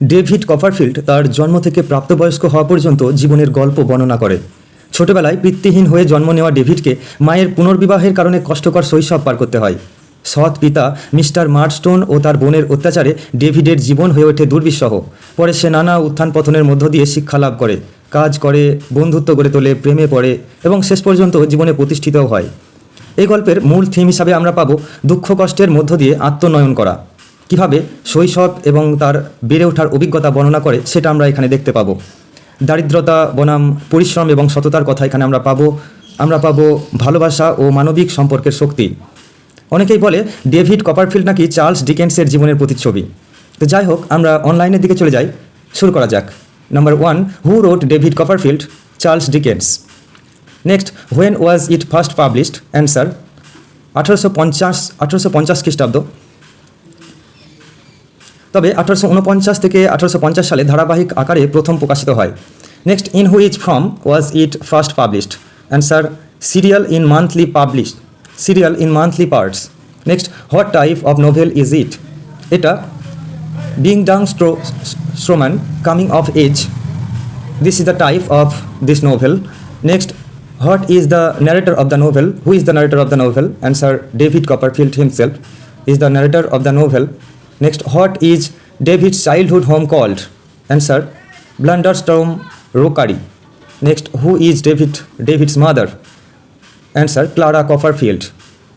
David Copperfield তার জন্ম থেকে প্রাপ্তবয়স্ক হওয়া পর্যন্ত জীবনের গল্প বর্ণনা করে। ছোটবেলায় পিতৃহীন হয়ে জন্ম নেওয়া ডেভিডকে মায়ের পুনর্বিবাহের কারণে কষ্টকর শৈশব পার করতে হয়। সৎ পিতা মিস্টার মার্ডস্টোন ও তার বোনের অত্যাচারে ডেভিডের জীবন হয়ে ওঠে দুর্বিষহ। পরে সে নানা উত্থান পতনের মধ্য দিয়ে শিক্ষা লাভ করে, কাজ করে, বন্ধুত্ব গড়ে তোলে, প্রেমে পড়ে এবং শেষ পর্যন্ত জীবনে প্রতিষ্ঠিতও হয়। এই গল্পের মূল থিম হিসাবে আমরা পাবো দুঃখ কষ্টের মধ্য দিয়ে আত্মনয়ন করা। কিভাবে শৈশব এবং তার বেড়ে ওঠার অভিজ্ঞতা বর্ণনা করে সেটা আমরা এখানে দেখতে পাবো। দারিদ্রতা বনাম পরিশ্রম এবং সততার কথা এখানে আমরা পাবো ভালোবাসা ও মানবিক সম্পর্কের শক্তি। অনেকেই বলে ডেভিড কপারফিল্ড নাকি চার্লস ডিকেন্সের জীবনের প্রতিচ্ছবি। তো যাই হোক, আমরা অনলাইনের দিকে চলে যাই। শুরু করা যাক। Number 1, who wrote David Copperfield? Charles Dickens. Next, when was it first published? Answer 1850 খ্রিস্টাব্দ। তবে 1849 থেকে 1850 সালে ধারাবাহিক আকারে প্রথম প্রকাশিত হয়। Next, in which form was it first published? Answer serial in monthly parts. Next, what type of novel is it? এটা bildungsroman coming of age, this is the type of this novel. Next, what is the narrator of the novel? Who is the narrator of the novel? Answer, David Copperfield himself is the narrator of the novel. Next, what is David's childhood home called? Answer, Blunderstone Rookery. Next, who is David's mother? Answer, Clara Copperfield.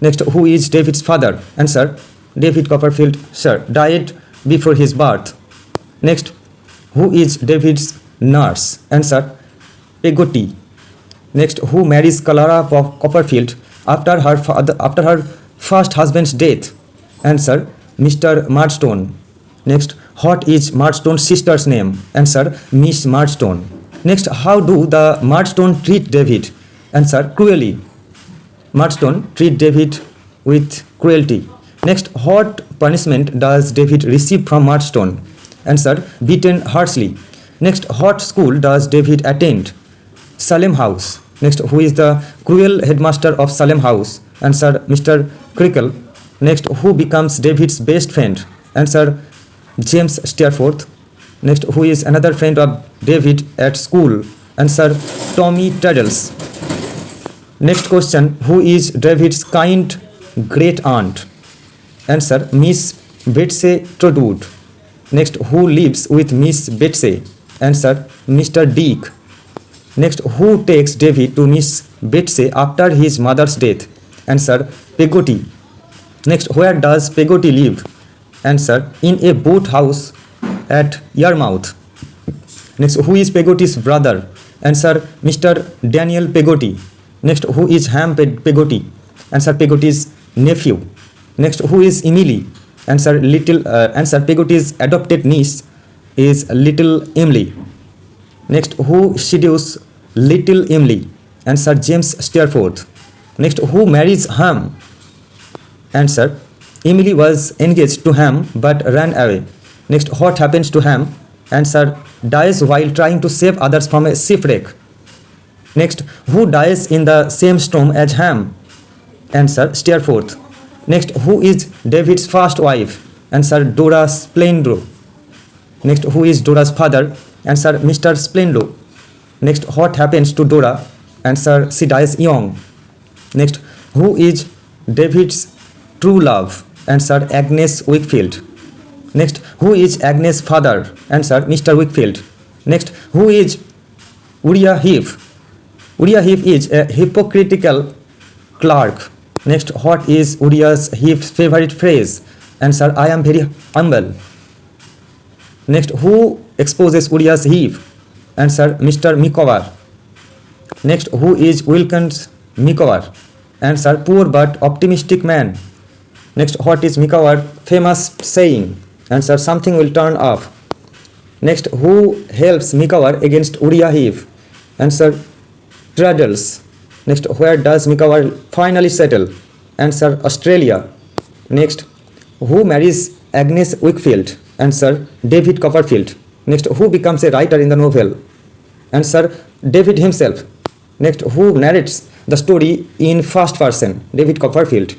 Next, who is David's father? Answer, David Copperfield, sir, died before his birth. Next, who is David's nurse? Answer, Peggotty. Next, who marries Clara Copperfield after her first husband's death? Answer, Mr. Murdstone. Next, what is Murdstone's sister's name? Answer, Miss Murdstone. Next, how do the Murdstone treat David? Answer, cruelly. Murdstone treat David with cruelty. Next, what punishment does David receive from Murdstone? Answer, beaten harshly. Next, what school does David attend? Salem House. Next, who is the cruel headmaster of Salem House? Answer, Mr. Crickle. Next, who becomes David's best friend? Answer, James Steerforth. Next, who is another friend of David at school? Answer, Tommy Traddles. Next question, who is David's kind great aunt? Answer, Miss Betsy Trotwood. Next, who lives with Miss Betsy? Answer, Mr. Dick. Next, who takes David to Miss Betsy after his mother's death? Answer, Peggotty. Next, where does Peggotty live? Answer, in a boat house at Yarmouth. Next, who is Peggotty's brother? Answer, Mr. Daniel Peggotty. Next, who is Ham Peggotty? Answer, Peggotty's nephew. Next, who is Emily? Answer, Peggotty's adopted niece is little Emily. Next, who seduces little Emily? Answer, James Steerforth. Next, who marries Ham? Answer, Emily was engaged to Ham but ran away. Next, what happens to Ham? Answer, dies while trying to save others from a shipwreck. Next, who dies in the same storm as Ham? Answer, Steerforth. Next, who is David's first wife? Answer, Dora Splendrow. Next, who is Dora's father? Answer, Mr. Splendrow. Next, what happens to Dora? Answer, she dies young. Next, who is David's true love? Answer, Agnes Wakefield. Next, who is Agnes' father? Answer, Mr. Wakefield. Next, who is Uriah Heep? Uriah Heep is a hypocritical clerk. Next, what is Uriah Heep's favorite phrase? Answer, I am very humble. Next, who exposes Uriah Heep? Answer, Mr. Micawber. Next, who is Wilkins Micawber? Answer, poor but optimistic man. Next, what is Micawber famous saying? Answer, something will turn up. Next, who helps Micawber against Uriah Heep? Answer, Traddles. Next, where does Micawber finally settle? Answer, Australia. Next, who marries Agnes Wakefield? Answer, David Copperfield. Next, who becomes a writer in the novel? Answer, David himself. Next, who narrates the story in first person? David Copperfield.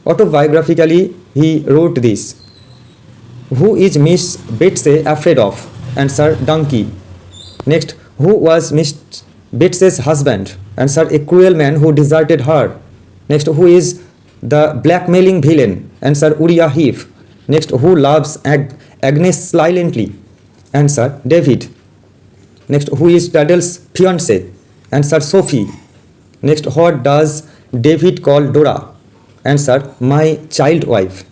Autobiographically, he wrote this. Who is Miss Betsy afraid of? Answer, donkey. Next, who was Miss Betsy's husband? Answer, a cruel man who deserted her. Next, who is the blackmailing villain? Answer, Uriah Heep. Next, who loves Agnes silently? Answer, David. Next, who is Daddle's fiancée? Answer, Sophie. Next, what does David call Dora? Answer, my child wife.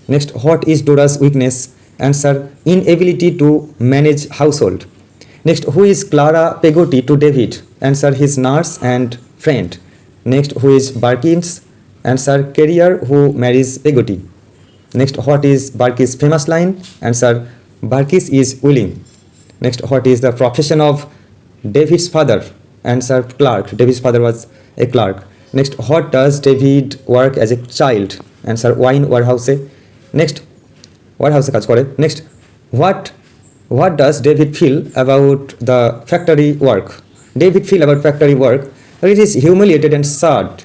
Next, what is Dora's weakness? Answer, inability to manage household. Next, who is Clara Peggotty to David? Answer, his nurse and friend. Next, who is Barkis? Answer, carrier who marries Peggotty. Next, what is Barkis' famous line? Answer, Barkis is willing. Next, what is the profession of David's father? Answer, clerk. David's father was a clerk. Next, what does David work as a child? Answer, wine warehouse. Next, warehouse কাজ করে. Next, what does David feel about the factory work? David feel about factory work. It is humiliated and sad.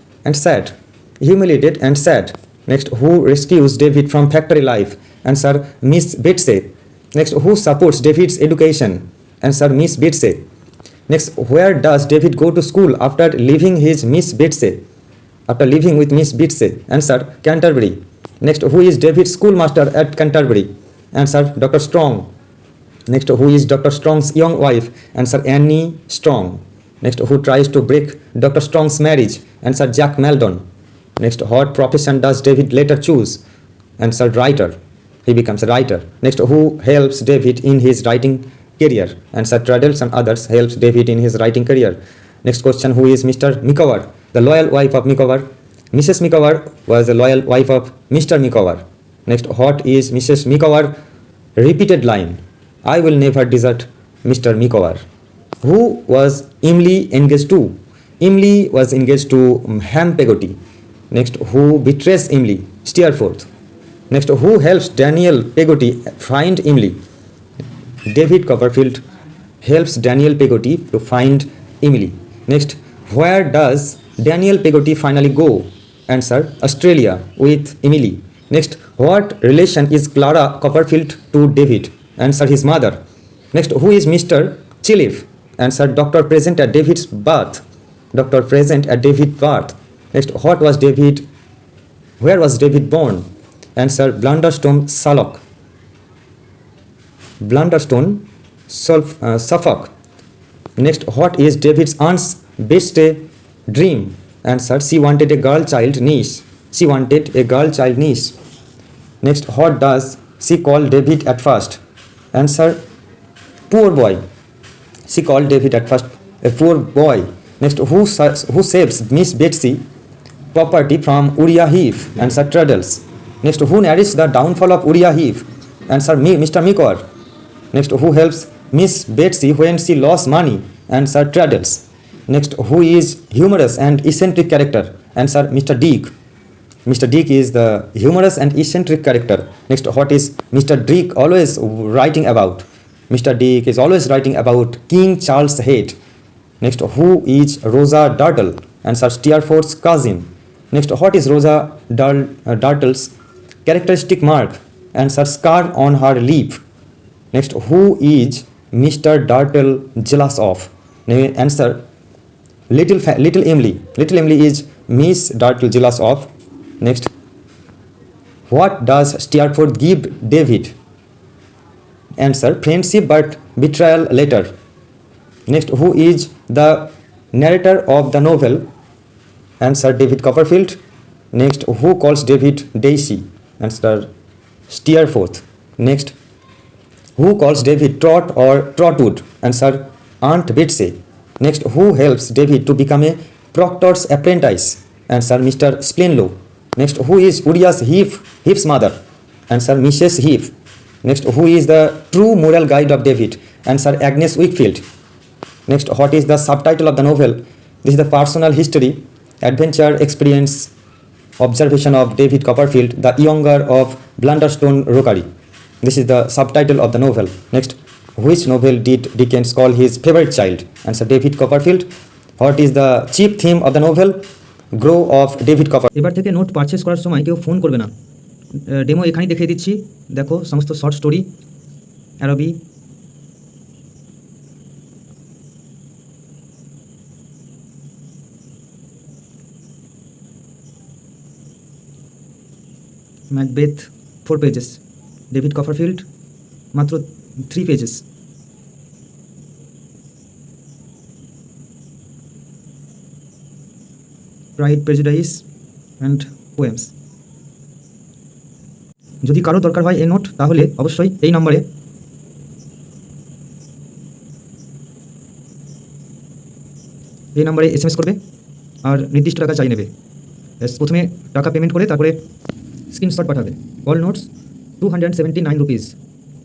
Humiliated and sad. Next, who rescues David from factory life? Answer, Miss Betsy. Next, who supports David's education? Answer, Miss Betsy. Next, where does David go to school after leaving his Miss Betsy? After living with Miss Betsy? Answer, Canterbury. Next, who is David's schoolmaster at Canterbury? Answer, Dr. Strong. Next, who is Dr. Strong's young wife? Answer, Annie Strong. Next, who tries to break Dr. Strong's marriage? Answer, Jack Maldon. Next, what profession does David later choose? Answer, writer. He becomes a writer. Next, who helps David in his writing career? Answer, Traddles and others helps David in his writing career. Next question, who is Mr. Micawber, the loyal wife of Micawber? Mrs. Micawber was the loyal wife of Mr. Micawber. Next, what is Mrs. Micawber's repeated line? I will never desert Mr. Micawber. Who was Emily engaged to? Emily was engaged to Ham Peggotty. Next, who betrays Emily? Steerforth. Next, who helps Daniel Peggotty find Emily? David Copperfield helps Daniel Peggotty to find Emily. Next, where does Daniel Peggotty finally go? Answer, Australia with Emily. Next, what relation is Clara Copperfield to David? Answer, his mother. Next, who is Mr. Chiliff? Answer, doctor present at David's birth. Doctor present at David's birth. Next, where was David born? Answer, Blunderstone, Suffolk. Next, what is David's aunt's best dream? Answer, she wanted a girl child niece. Next, what does she call David at first? Answer, poor boy. She called David at first a poor boy. Next, who saves Miss Betsy property from Uriah Heep? Answer, Traddles. Next, who narrates the downfall of Uriah Heep? Answer, Mr. Micawber. Next, who helps Miss Betsy when she lost money? Answer, Traddles. Next, who is humorous and eccentric character? Answer, Mr. Dick. Mr. Dick is the humorous and eccentric character. Next, what is Mr. Dick always writing about? Mr. Dick is always writing about King Charles Head. Next, who is Rosa Dartle? Answer, Steerforth's cousin. Next, what is Rosa Dartle's characteristic mark? Answer, scar on her lip. Next, who is Mr. Dartle jealous of? Answer, Little Emily. Little Emily is Miss Dartle jealous of. Next, what does Steerforth give David? Answer, friendship but betrayal later. Next, who is the narrator of the novel? Answer, David Copperfield. Next, who calls David Daisy? Answer, Steerforth. Next, who calls David Trot or Trotwood? Answer, Aunt Betsy. Next, who helps David to become a proctor's apprentice? Answer, Mr. Splenlow. Next, who is Uriah's Heep's mother? Answer, Mrs. Heep. Next, who is the true moral guide of David? Answer, Agnes Wakefield. Next, what is the subtitle of the novel? This is the personal history, adventure, experience, observation of David Copperfield, the younger of Blunderstone Rookery. This is the subtitle of the novel. Next, which novel did Dickens call his favorite child? Answer, David Copperfield. What is the chief theme of the novel? Grow of David Copperfield. এবার থেকে note purchase করার সময় কেউ phone করবে না, demo এখানেই দেখিয়ে দিচ্ছি। দেখো সমস্ত short story, Araby, Macbeth 4 pages, David Copperfield মাত্র 3 pages, Pride, Prejudice and poems. যদি কারো দরকার হয় এই নোট, তাহলে অবশ্যই এই নম্বরে SMS করবে আর নির্দিষ্ট টাকা চাই নেবে। প্রথমে টাকা পেমেন্ট করে তারপরে স্ক্রিনশট পাঠাবে। All notes 279 rupees.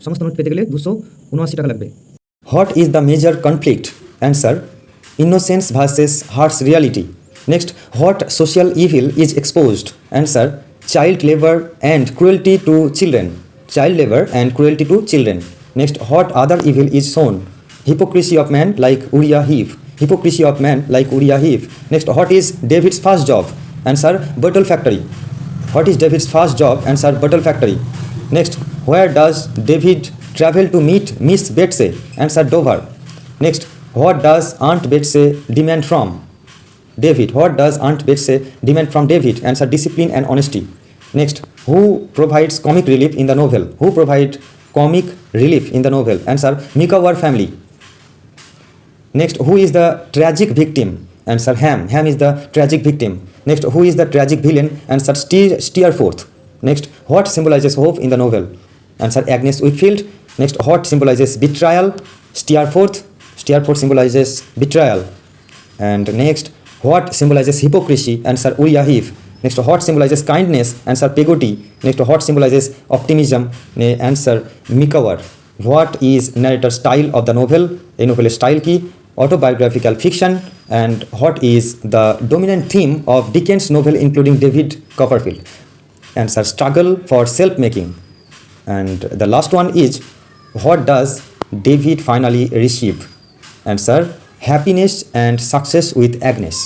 সমস্ত নোট পেতে গেলে 279 টাকা লাগবে। What is the major conflict? Answer, innocence versus harsh reality. Next, what social evil is exposed? Answer, child labor and cruelty to children. Child labor and cruelty to children. Next, what other evil is shown? Hypocrisy of man like Uriah Heep. Hypocrisy of man like Uriah Heep. Next, what is David's first job? Answer, bottle factory. What is David's first job? Answer, bottle factory. Next, where does David travel to meet Miss Betsy? Answer, Dover. Next, what does Aunt Betsy demand from David? What does Aunt Betsy demand from David? Answer, discipline and honesty. Next, who provides comic relief in the novel? Who provide comic relief in the novel? Answer, Mikawar family. Next, who is the tragic victim? Answer, Ham. Ham is the tragic victim. Next, who is the tragic villain? Answer, Steerforth. Next, what symbolizes hope in the novel? Answer, Agnes Whitfield. Next, what symbolizes betrayal? Steerforth. Steerforth symbolizes betrayal. And next, what symbolizes hypocrisy? Answer, Uriah Heep. Next, what symbolizes kindness? Answer, Pegoti. Next, what symbolizes optimism? Answer, Mikawar. What is narrator style of the novel? A novel style ki autobiographical fiction. And what is the dominant theme of Dickens novel including David Copperfield? Answer, struggle for self-making. And the last one is, what does David finally receive? Answer, happiness and success with Agnes.